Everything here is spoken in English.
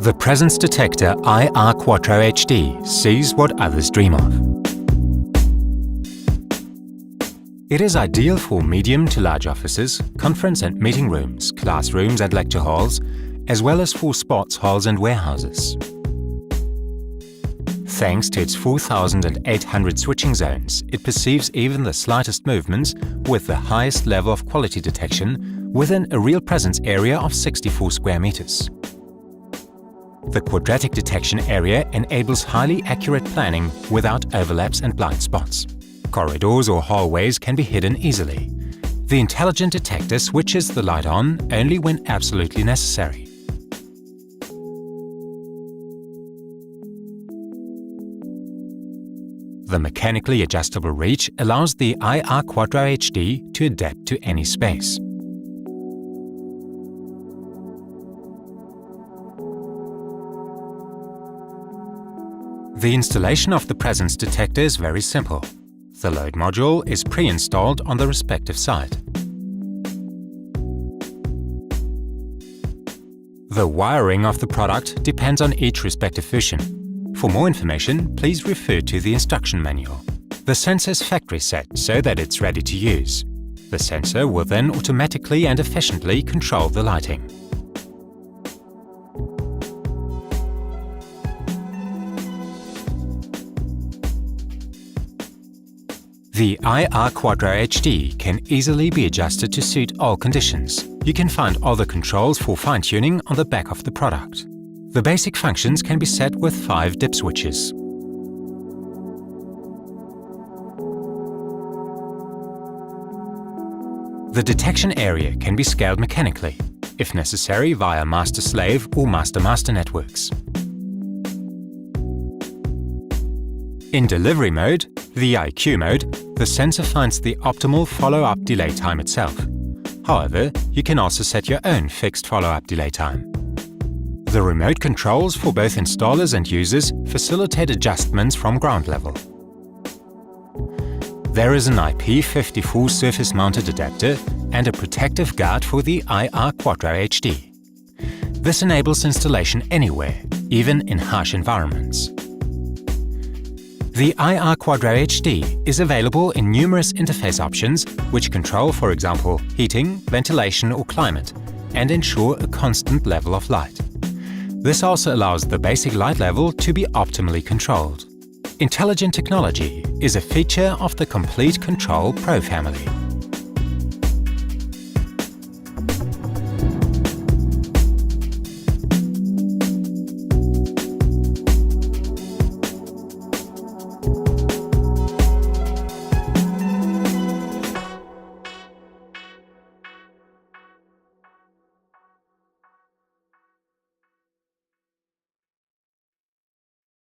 The presence detector IR Quattro HD sees what others dream of. It is ideal for medium to large offices, conference and meeting rooms, classrooms and lecture halls, as well as for sports halls and warehouses. Thanks to its 4,800 switching zones, it perceives even the slightest movements with the highest level of quality detection within a real presence area of 64 square meters. The quadratic detection area enables highly accurate planning without overlaps and blind spots. Corridors or hallways can be hidden easily. The intelligent detector switches the light on only when absolutely necessary. The mechanically adjustable reach allows the IR Quattro HD to adapt to any space. The installation of the presence detector is very simple. The load module is pre-installed on the respective site. The wiring of the product depends on each respective version. For more information, please refer to the instruction manual. The sensor is factory set so that it's ready to use. The sensor will then automatically and efficiently control the lighting. The IR Quattro HD can easily be adjusted to suit all conditions. You can find all the controls for fine-tuning on the back of the product. The basic functions can be set with 5 dip switches. The detection area can be scaled mechanically, if necessary via master-slave or master-master networks. In delivery mode, the IQ mode, the sensor finds the optimal follow-up delay time itself. However, you can also set your own fixed follow-up delay time. The remote controls for both installers and users facilitate adjustments from ground level. There is an IP54 surface-mounted adapter and a protective guard for the IR Quattro HD. This enables installation anywhere, even in harsh environments. The IR Quattro HD is available in numerous interface options which control, for example, heating, ventilation or climate, and ensure a constant level of light. This also allows the basic light level to be optimally controlled. Intelligent technology is a feature of the Complete Control Pro family.